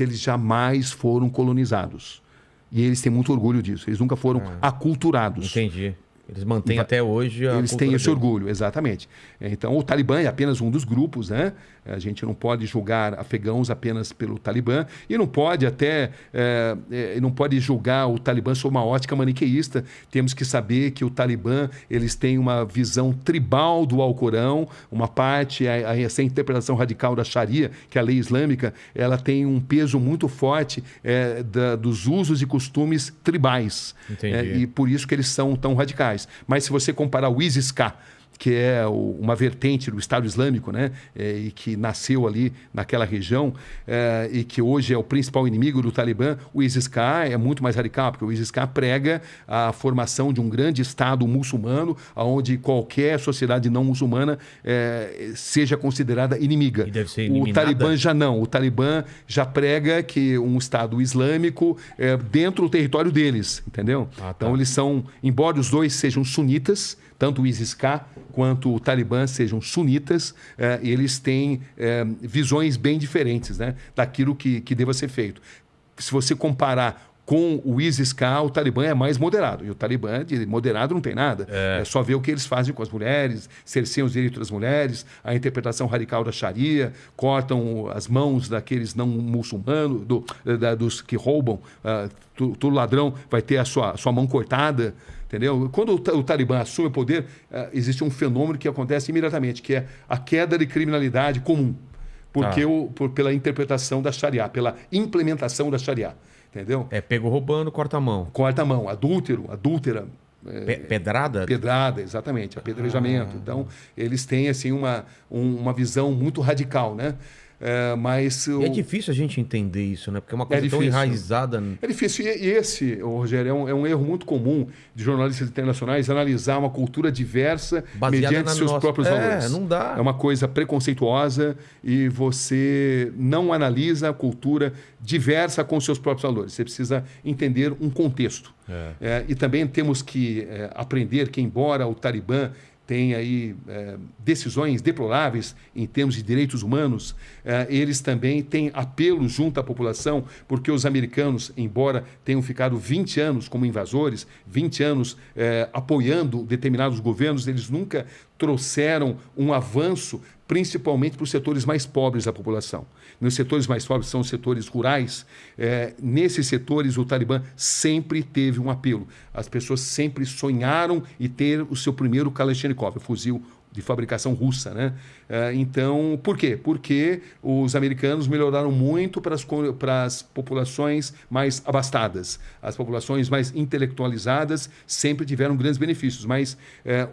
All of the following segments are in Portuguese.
eles jamais foram colonizados. E eles têm muito orgulho disso. Eles nunca foram aculturados. Entendi. Eles mantêm até hoje a Eles têm esse dele. orgulho, exatamente. Então, o Talibã é apenas um dos grupos, né? A gente não pode julgar afegãos apenas pelo Talibã e não pode não pode julgar o Talibã sob uma ótica maniqueísta. Temos que saber que o Talibã, eles têm uma visão tribal do Alcorão, uma parte, essa interpretação radical da Sharia, que é a lei islâmica, ela tem um peso muito forte dos usos e costumes tribais. Entendi. E por isso que eles são tão radicais. Mas se você comparar o ISIS-K, que é uma vertente do Estado Islâmico, né? E que nasceu ali naquela região, e que hoje é o principal inimigo do Talibã, o ISIS-K é muito mais radical, porque o ISIS-K prega a formação de um grande Estado muçulmano, onde qualquer sociedade não muçulmana seja considerada inimiga. E deve ser O eliminada? Talibã já não. O Talibã já prega que um Estado islâmico dentro do território deles, entendeu? Ah, tá. Então eles são, embora os dois sejam sunitas, tanto o ISIS-K quanto o Talibã sejam sunitas, eles têm visões bem diferentes, né, daquilo que deva ser feito. Se você comparar com o ISIS-K, o Talibã é mais moderado. E o Talibã, de moderado, não tem nada. É só ver o que eles fazem com as mulheres, cerceiam os direitos das mulheres, a interpretação radical da Sharia, cortam as mãos daqueles não muçulmanos, dos que roubam. Todo ladrão vai ter a sua mão cortada. Entendeu? Quando o Talibã assume o poder, existe um fenômeno que acontece imediatamente, que é a queda de criminalidade comum. Porque pela interpretação da Sharia, pela implementação da Sharia. Entendeu? Pego roubando, corta a mão. Corta a mão. Adúltera. Pedrada? Pedrada, exatamente. Apedrejamento. Então, eles têm assim, uma visão muito radical, né? Mas é difícil a gente entender isso, né? Porque é uma coisa tão enraizada. É difícil. E esse, Rogério, é um erro muito comum de jornalistas internacionais analisar uma cultura diversa mediante seus próprios valores. Não dá. É uma coisa preconceituosa e você não analisa a cultura diversa com seus próprios valores. Você precisa entender um contexto. E também temos que aprender que, embora o Talibã tem aí decisões deploráveis em termos de direitos humanos, eles também têm apelo junto à população, porque os americanos, embora tenham ficado 20 anos como invasores, 20 anos apoiando determinados governos, eles nunca trouxeram um avanço, principalmente para os setores mais pobres da população. Nos setores mais pobres são os setores rurais. Nesses setores, o Talibã sempre teve um apelo. As pessoas sempre sonharam em ter o seu primeiro Kalashnikov, o fuzil de fabricação russa, né? Então, por quê? Porque os americanos melhoraram muito para as populações mais abastadas. As populações mais intelectualizadas sempre tiveram grandes benefícios, mas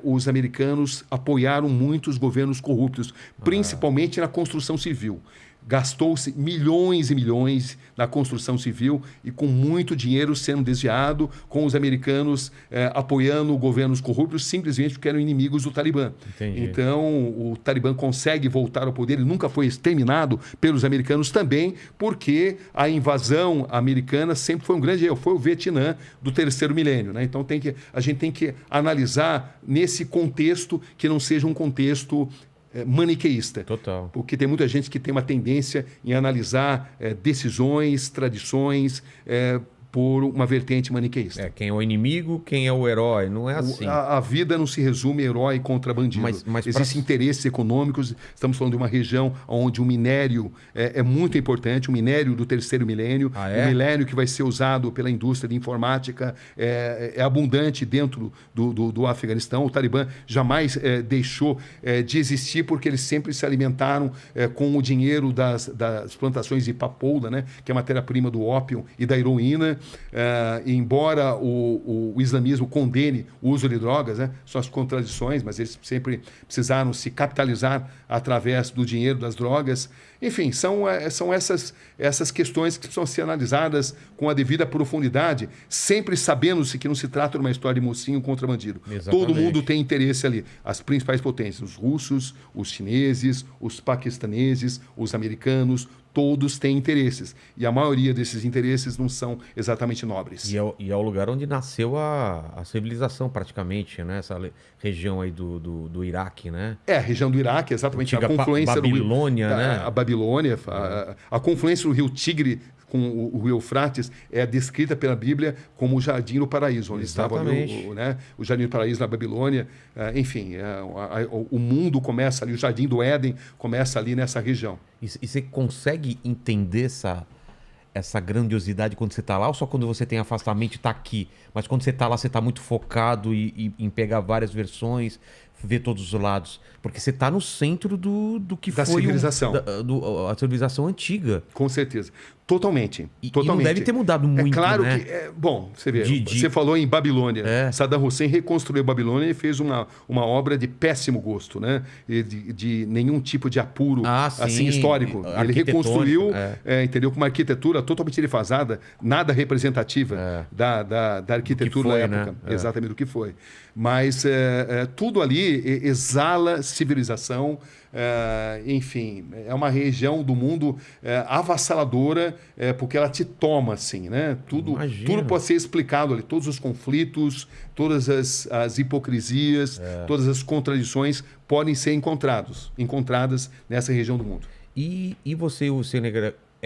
os americanos apoiaram muito os governos corruptos, principalmente na construção civil. Gastou-se milhões e milhões na construção civil e com muito dinheiro sendo desviado, com os americanos apoiando governos corruptos simplesmente porque eram inimigos do Talibã. Entendi. Então, o Talibã consegue voltar ao poder, ele nunca foi exterminado pelos americanos também, porque a invasão americana sempre foi um grande erro, foi o Vietnã do terceiro milênio, né? Então, a gente tem que analisar nesse contexto que não seja um contexto maniqueísta. Total. Porque tem muita gente que tem uma tendência em analisar decisões, tradições, por uma vertente maniqueísta. Quem é o inimigo, quem é o herói, não é assim. A vida não se resume herói contra bandido. Mas existem interesses econômicos, estamos falando de uma região onde o minério é muito importante, o minério do terceiro milênio, o minério que vai ser usado pela indústria de informática é abundante dentro do Afeganistão. O Talibã jamais deixou de existir porque eles sempre se alimentaram com o dinheiro das plantações de papoula, né, que é a matéria-prima do ópio e da heroína. Embora o islamismo condene o uso de drogas, né, são as contradições, mas eles sempre precisaram se capitalizar através do dinheiro das drogas. Enfim, são essas questões que precisam ser analisadas com a devida profundidade, sempre sabendo-se que não se trata de uma história de mocinho contra bandido. Exatamente. Todo mundo tem interesse ali. As principais potências, os russos, os chineses, os paquistaneses, os americanos, todos têm interesses. E a maioria desses interesses não são exatamente nobres. E é o lugar onde nasceu a civilização, praticamente, né? Essa região aí do Iraque, né? A região do Iraque, exatamente. Antiga A confluência Babilônia, do Rio, né? A Babilônia, a confluência do rio Tigre com o Eufrates é descrita pela Bíblia como o Jardim do Paraíso, onde estava ali, né, o Jardim do Paraíso na Babilônia. Enfim, o mundo começa ali, o Jardim do Éden começa ali nessa região. E você consegue entender essa grandiosidade quando você está lá, ou só quando você tem afastamento e está aqui? Mas quando você está lá, você está muito focado em pegar várias versões, ver todos os lados. Porque você está no centro do que da foi civilização. A civilização antiga. Com certeza. Totalmente. E totalmente. não deve ter mudado muito, claro né? que... bom, você vê, você falou em Babilônia. Saddam Hussein reconstruiu Babilônia e fez uma obra de péssimo gosto, né? De nenhum tipo de apuro assim, histórico. Ele reconstruiu, entendeu? Com uma arquitetura totalmente defasada, nada representativa da arquitetura da época. Né? Exatamente do que foi. Mas tudo ali exala civilização. Enfim, é uma região do mundo avassaladora, porque ela te toma, assim, né? Tudo pode ser explicado ali, todos os conflitos, todas as hipocrisias, todas as contradições podem ser encontradas nessa região do mundo. E você,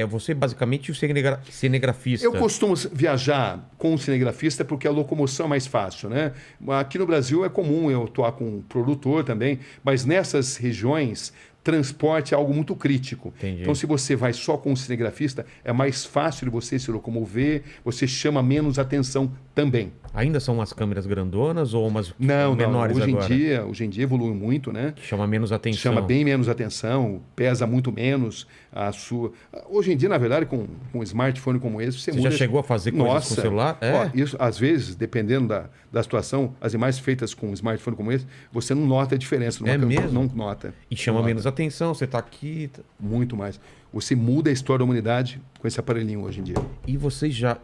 você basicamente o cinegrafista. Eu costumo viajar com o cinegrafista porque a locomoção é mais fácil, né? Aqui no Brasil é comum eu atuar com um produtor também, mas nessas regiões transporte é algo muito crítico. Entendi. Então, se você vai só com o cinegrafista, é mais fácil de você se locomover, você chama menos atenção também. Ainda são umas câmeras grandonas ou umas menores agora? Hoje em dia evolui muito, né? Chama menos atenção. Chama bem menos atenção, pesa muito menos a sua... Hoje em dia, na verdade, com um smartphone como esse, você muda... já chegou a fazer coisas com o celular? Isso, às vezes, dependendo da situação, as imagens feitas com um smartphone como esse, você não nota a diferença. Mesmo? Não nota. E chama menos atenção, você está aqui... Muito mais. Você muda a história da humanidade com esse aparelhinho hoje em dia. E vocês já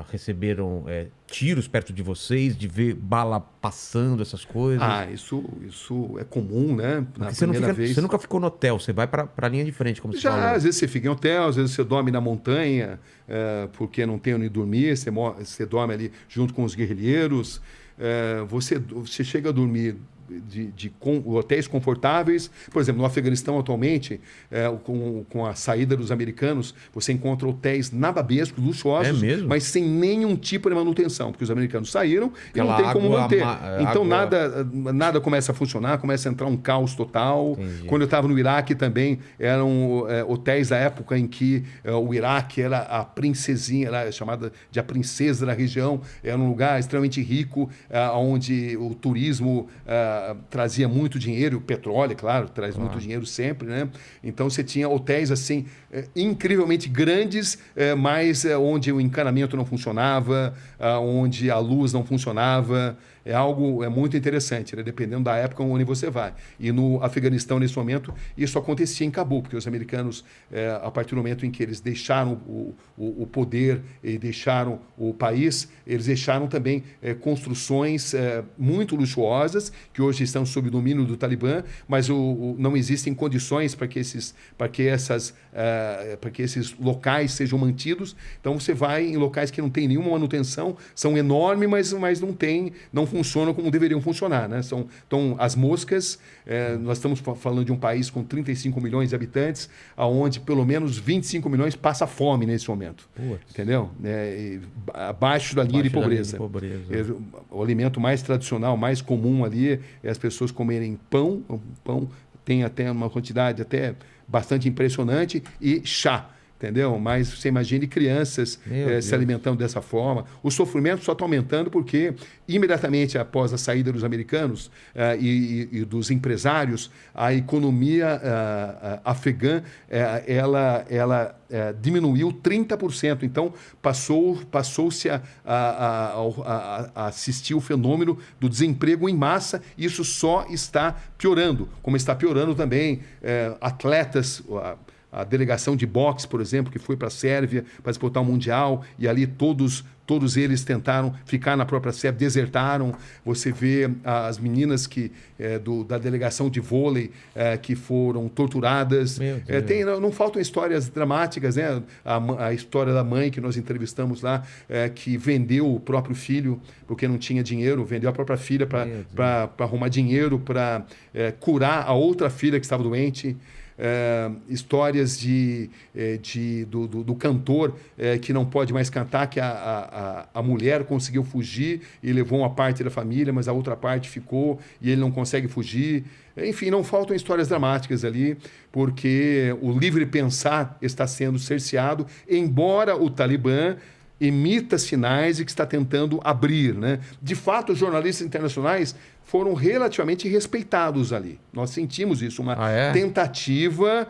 receberam tiros perto de vocês, de ver bala passando, essas coisas? Isso é comum, né? Você nunca ficou no hotel, você vai para a linha de frente, como você falou. Às vezes você fica em hotel, às vezes você dorme na montanha, porque não tem onde dormir, você dorme ali junto com os guerrilheiros. Você chega a dormir de hotéis confortáveis. Por exemplo, no Afeganistão atualmente, com a saída dos americanos, você encontra hotéis nababescos, luxuosos, mas sem nenhum tipo de manutenção, porque os americanos saíram e não tem como manter. Então nada começa a funcionar, começa a entrar um caos total. Entendi. Quando eu estava no Iraque também, eram hotéis da época em que o Iraque era a princesinha, era chamada de a princesa da região, era um lugar extremamente rico, onde o turismo trazia muito dinheiro, o petróleo, claro, traz muito dinheiro sempre, né? Então você tinha hotéis assim incrivelmente grandes, mas onde o encanamento não funcionava, onde a luz não funcionava. É algo muito interessante, né? Dependendo da época onde você vai. E no Afeganistão, nesse momento, isso acontecia em Cabul, porque os americanos, a partir do momento em que eles deixaram o poder e deixaram o país, eles deixaram também construções muito luxuosas, que hoje estão sob o domínio do Talibã, mas não existem condições para que esses locais sejam mantidos. Então você vai em locais que não tem nenhuma manutenção, são enormes, mas não funcionam como deveriam funcionar, né? Então, as moscas, nós estamos falando de um país com 35 milhões de habitantes, onde pelo menos 25 milhões passa fome nesse momento. Entendeu? Abaixo da linha de pobreza. O alimento mais tradicional, mais comum ali, é as pessoas comerem pão. O pão tem até uma quantidade até bastante impressionante, e chá. Entendeu? Mas você imagine crianças se alimentando dessa forma. O sofrimento só está aumentando porque, imediatamente após a saída dos americanos e dos empresários, a economia afegã ela diminuiu 30%. Então, passou-se a assistir o fenômeno do desemprego em massa. Isso só está piorando, como está piorando também atletas. A delegação de boxe, por exemplo, que foi para a Sérvia para disputar o Mundial, e ali todos eles tentaram ficar na própria Sérvia, desertaram. Você vê as meninas da delegação de vôlei que foram torturadas. Não faltam histórias dramáticas, né? A história da mãe que nós entrevistamos lá, que vendeu o próprio filho porque não tinha dinheiro, vendeu a própria filha para arrumar dinheiro para curar a outra filha que estava doente. histórias do cantor que não pode mais cantar, que a mulher conseguiu fugir e levou uma parte da família, mas a outra parte ficou e ele não consegue fugir. Enfim, não faltam histórias dramáticas ali, porque o livre pensar está sendo cerceado, embora o Talibã emita sinais de que está tentando abrir, né? De fato, os jornalistas internacionais foram relativamente respeitados ali. Nós sentimos isso, uma tentativa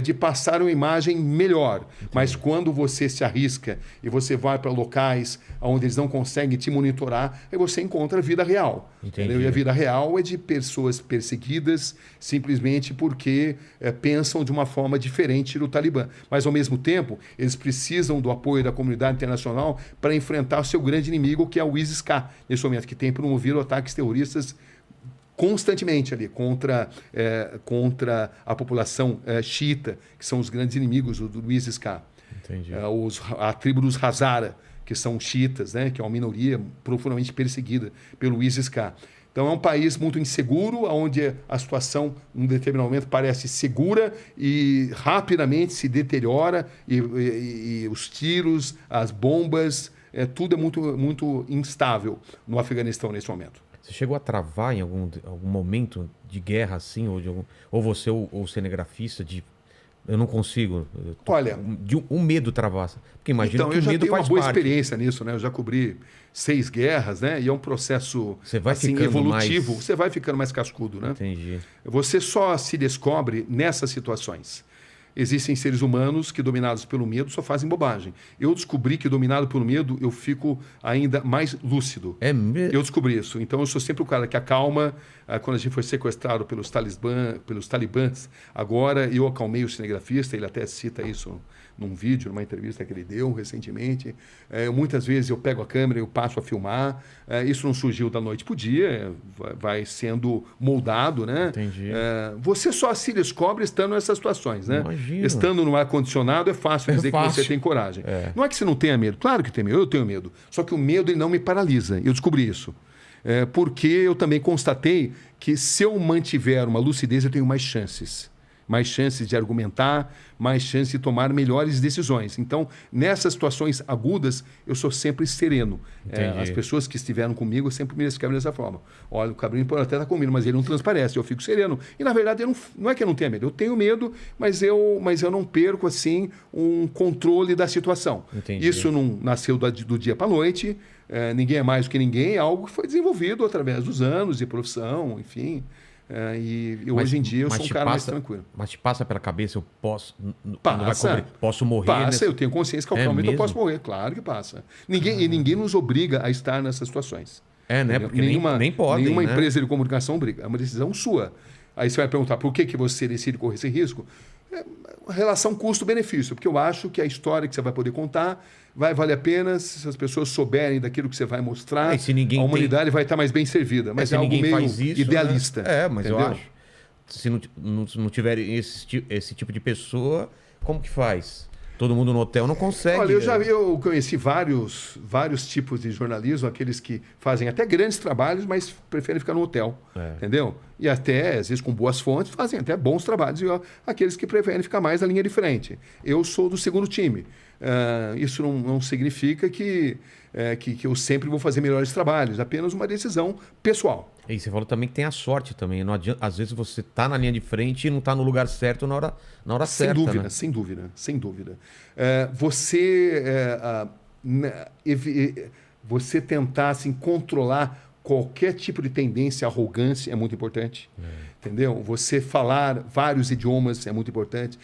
de passar uma imagem melhor. Entendi. Mas quando você se arrisca e você vai para locais onde eles não conseguem te monitorar, aí você encontra a vida real. E a vida real é de pessoas perseguidas simplesmente porque pensam de uma forma diferente do Talibã. Mas, ao mesmo tempo, eles precisam do apoio da comunidade internacional para enfrentar o seu grande inimigo, que é o ISIS-K, nesse momento, que tem promovido ataques terroristas constantemente ali contra a população xiita, que são os grandes inimigos do ISIS-K. A tribo dos Hazara, que são xiitas, né, que é uma minoria profundamente perseguida pelo ISIS-K. Então é um país muito inseguro, onde a situação, em um determinado momento, parece segura e rapidamente se deteriora, e os tiros, as bombas, tudo é muito, muito instável no Afeganistão nesse momento. Você chegou a travar em algum momento de guerra assim, ou você, ou cinegrafista, eu não consigo. Olha, um medo travassa. Porque imagina então, que o medo faz parte. Eu já tenho uma boa experiência nisso, né? Eu já cobri 6 guerras, né? E é um processo evolutivo. Você vai ficando mais cascudo, né? Entendi. Você só se descobre nessas situações. Existem seres humanos que, dominados pelo medo, só fazem bobagem. Eu descobri que, dominado pelo medo, eu fico ainda mais lúcido. É mesmo? Eu descobri isso. Então, eu sou sempre o cara que acalma. Quando a gente foi sequestrado pelos talibãs, agora eu acalmei o cinegrafista, ele até cita isso num vídeo, numa entrevista que ele deu recentemente. Muitas vezes eu pego a câmera e eu passo a filmar. Isso não surgiu da noite para o dia, vai sendo moldado, né? Entendi. Você só se descobre estando nessas situações, né? Imagino. Estando no ar-condicionado é fácil dizer que você tem coragem. Não é que você não tenha medo, claro que tem medo, eu tenho medo. Só que o medo ele não me paralisa, eu descobri isso. Porque eu também constatei que se eu mantiver uma lucidez, eu tenho mais chances de argumentar, mais chances de tomar melhores decisões. Então, nessas situações agudas, eu sou sempre sereno. As pessoas que estiveram comigo sempre me descrevem dessa forma. Olha, o Cabrini pode até estar comigo, mas ele não transparece, eu fico sereno. E, na verdade, não é que eu não tenha medo, eu tenho medo, mas eu não perco, assim, um controle da situação. Entendi. Isso não nasceu do dia para a noite, ninguém é mais do que ninguém, é algo que foi desenvolvido através dos anos de profissão, enfim. Hoje em dia eu sou um cara mais tranquilo. Mas te passa pela cabeça, eu posso... posso morrer? Passa, eu tenho consciência que qualquer momento eu posso morrer. Claro que passa. Ninguém nos obriga a estar nessas situações. Né? Porque nem podem, nenhuma né? empresa de comunicação obriga. É uma decisão sua. Aí você vai perguntar por que você decide correr esse risco? Relação custo-benefício. Porque eu acho que a história que você vai poder contar vai valer a pena se as pessoas souberem daquilo que você vai mostrar. A humanidade vai estar mais bem servida. Mas é algo meio idealista. Né? Mas entendeu? Eu acho. Se não tiver esse tipo de pessoa, como que faz? Todo mundo no hotel não consegue. Olha, eu conheci vários tipos de jornalismo, aqueles que fazem até grandes trabalhos, mas preferem ficar no hotel. Entendeu? E até, às vezes, com boas fontes, fazem até bons trabalhos. E aqueles que preferem ficar mais na linha de frente. Eu sou do segundo time. Isso não significa que eu sempre vou fazer melhores trabalhos, apenas uma decisão pessoal. E você falou também que tem a sorte também. Não adianta, às vezes você está na linha de frente e não está no lugar certo na hora certa. Sem dúvida. Você tentar assim, controlar qualquer tipo de tendência à arrogância é muito importante. Entendeu? Você falar vários idiomas é muito importante.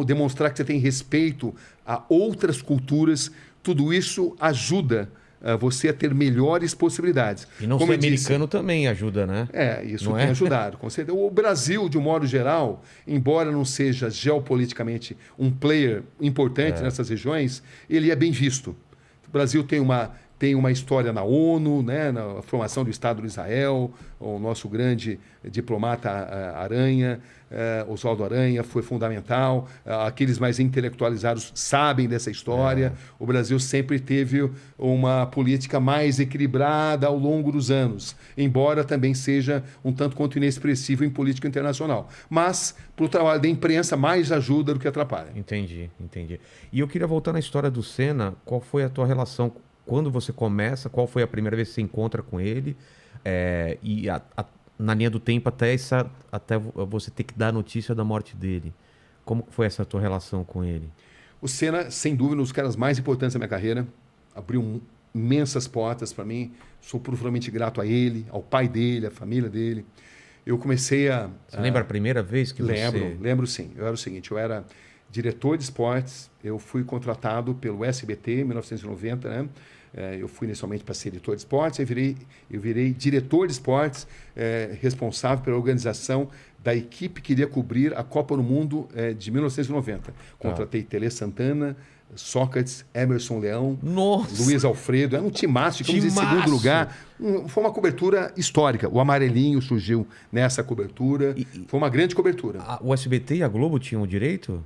Demonstrar que você tem respeito a outras culturas, tudo isso ajuda você a ter melhores possibilidades. E não ser americano também ajuda, né? Isso tem ajudado. Com certeza. O Brasil, de um modo geral, embora não seja geopoliticamente um player importante nessas regiões, ele é bem visto. O Brasil tem uma tem uma história na ONU, né, na formação do Estado de Israel, o nosso grande diplomata Aranha, Oswaldo Aranha, foi fundamental. Aqueles mais intelectualizados sabem dessa história. O Brasil sempre teve uma política mais equilibrada ao longo dos anos, embora também seja um tanto quanto inexpressivo em política internacional. Mas, para o trabalho da imprensa, mais ajuda do que atrapalha. Entendi. E eu queria voltar na história do Senna. Qual foi a tua relação quando você começa? Qual foi a primeira vez que você encontra com ele? Na linha do tempo até você ter que dar a notícia da morte dele. Como foi essa tua relação com ele? O Senna, sem dúvida, um dos caras mais importantes da minha carreira. Abriu imensas portas para mim. Sou profundamente grato a ele, ao pai dele, à família dele. Eu comecei a... Você lembra a primeira vez que Lembro sim. Eu era o seguinte, eu era diretor de esportes, eu fui contratado pelo SBT em 1990, né? Eu fui inicialmente para ser editor de esportes, eu virei diretor de esportes, responsável pela organização da equipe que iria cobrir a Copa do Mundo de 1990. Contratei Tele Santana, Sócrates, Emerson Leão, Luiz Alfredo. Era um timaço, ficamos em segundo lugar. Foi uma cobertura histórica. O Amarelinho surgiu nessa cobertura. Foi uma grande cobertura. O SBT e a Globo tinham o direito?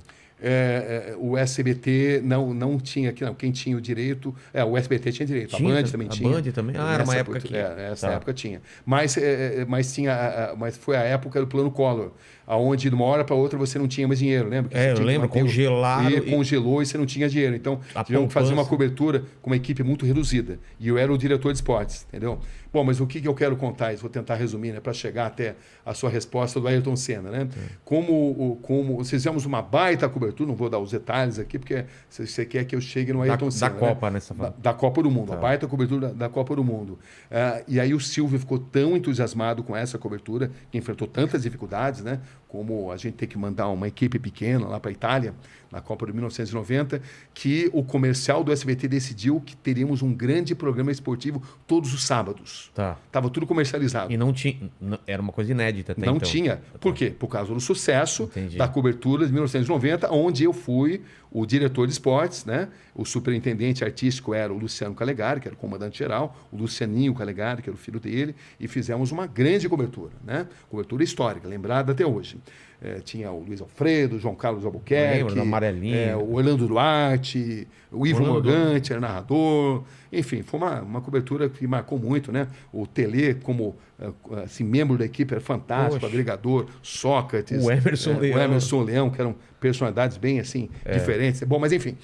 O SBT não tinha aqui, não. Quem tinha o direito... o SBT tinha direito. A Band também tinha. A Band também? Era uma época que... Nessa época tinha. Mas foi a época do Plano Collor, onde de uma hora para outra você não tinha mais dinheiro, lembra? Eu lembro, congelaram. Congelou e você não tinha dinheiro. Então, tivemos que fazer uma cobertura com uma equipe muito reduzida. E eu era o diretor de esportes, entendeu? Bom, mas o que eu quero contar, isso vou tentar resumir, né, para chegar até a sua resposta do Ayrton Senna, né? Como fizemos uma baita cobertura, não vou dar os detalhes aqui, porque você quer que eu chegue no Ayrton Senna. Da Copa, né? Da Copa do Mundo, a baita cobertura da Copa do Mundo. E aí o Silvio ficou tão entusiasmado com essa cobertura, que enfrentou tantas dificuldades, né? Como a gente ter que mandar uma equipe pequena lá para a Itália, na Copa de 1990, que o comercial do SBT decidiu que teríamos um grande programa esportivo todos os sábados. Estava tudo comercializado. E não tinha... Era uma coisa inédita até Não tinha. Por quê? Por causa do sucesso da cobertura de 1990, onde eu fui o diretor de esportes, né? O superintendente artístico era o Luciano Calegari, que era o comandante-geral, o Lucianinho Calegari, que era o filho dele, e fizemos uma grande cobertura, né? Cobertura histórica, lembrada até hoje. Tinha o Luiz Alfredo, o João Carlos Albuquerque, o Orlando Duarte, o Ivo Morgante, era narrador. Enfim, foi uma cobertura que marcou muito, né? O Tele, como assim, membro da equipe, era fantástico, agregador, Sócrates, o Emerson Leão, que eram personalidades bem assim, diferentes. Bom, mas enfim,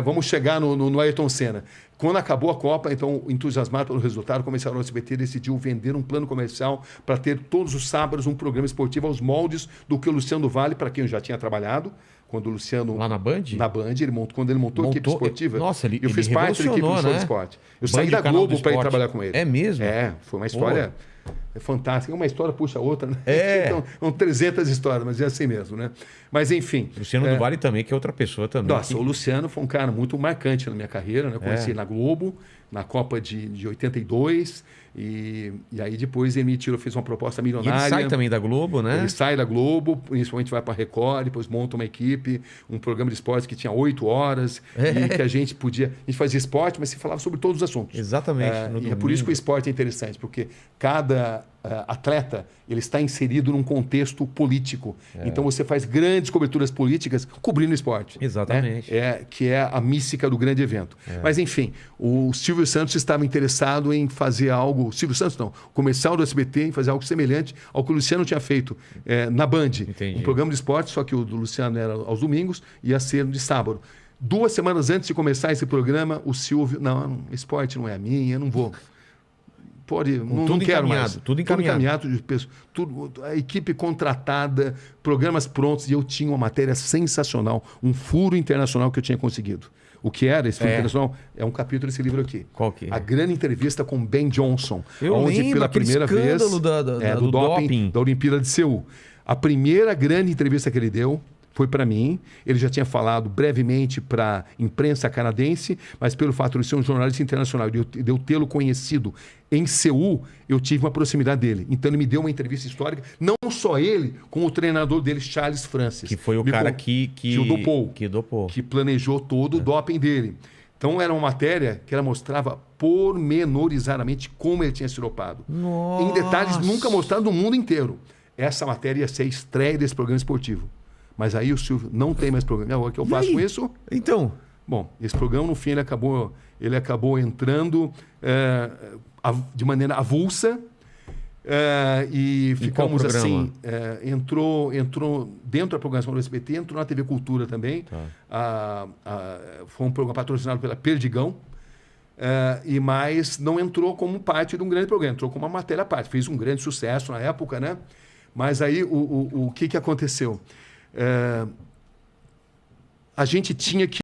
vamos chegar no Ayrton Senna. Quando acabou a Copa, então, entusiasmado pelo resultado, comercial do SBT decidiu vender um plano comercial para ter todos os sábados um programa esportivo aos moldes do que o Luciano Vale, para quem eu já tinha trabalhado, quando o Luciano... Lá na Band? Na Band, quando ele montou a equipe esportiva. Nossa, eu fiz parte da equipe do Show de Esporte. Eu saí da Globo para ir trabalhar com ele. É mesmo? Foi uma história... fantástica. Uma história puxa a outra, né? Então, são 300 histórias, mas é assim mesmo, né? Mas, enfim... Luciano do Vale também, que é outra pessoa também. Nossa, o Luciano foi um cara muito marcante na minha carreira, né? Eu conheci ele na Globo, na Copa de 82, e aí depois ele fez uma proposta milionária. E ele sai também da Globo, né? Ele sai da Globo, principalmente vai para a Record, depois monta uma equipe, um programa de esportes que tinha 8 horas, e que a gente fazia esporte, mas se falava sobre todos os assuntos. Exatamente. E é por isso que o esporte é interessante, porque cada atleta ele está inserido num contexto político. Então você faz grandes coberturas políticas cobrindo esporte. Exatamente. Né? Que é a mística do grande evento. Mas enfim, o Silvio Santos estava interessado em fazer algo... Silvio Santos não, o comercial do SBT, em fazer algo semelhante ao que o Luciano tinha feito na Band. Entendi. Um programa de esporte, só que o do Luciano era aos domingos, ia ser de sábado. 2 semanas antes de começar esse programa, o Silvio... Não, esporte não é a minha, eu não vou... não quero mais. Tudo encaminhado. A equipe contratada, programas prontos, e eu tinha uma matéria sensacional, um furo internacional que eu tinha conseguido. O que era esse furo internacional? É um capítulo desse livro aqui. Qual que é? A grande entrevista com Ben Johnson. Onde pela primeira vez... do doping da Olimpíada de Seul. A primeira grande entrevista que ele deu foi para mim. Ele já tinha falado brevemente para a imprensa canadense, mas pelo fato de ser um jornalista internacional e de eu tê-lo conhecido em Seul, eu tive uma proximidade dele. Então ele me deu uma entrevista histórica, não só ele, com o treinador dele, Charles Francis. Que foi o cara que dopou. Que planejou todo o doping dele. Então era uma matéria que ela mostrava pormenorizadamente como ele tinha sido dopado. Nossa. Em detalhes nunca mostrados no mundo inteiro. Essa matéria ia ser a estreia desse programa esportivo. Mas aí o Silvio não tem mais programa. O que eu faço com isso? Então... Bom, esse programa, no fim, ele acabou entrando de maneira avulsa e ficamos assim... entrou dentro da programação do SBT, entrou na TV Cultura também. Tá. Foi um programa patrocinado pela Perdigão, mas não entrou como parte de um grande programa, entrou como uma matéria à parte. Fez um grande sucesso na época, né? Mas aí o que aconteceu? A gente tinha que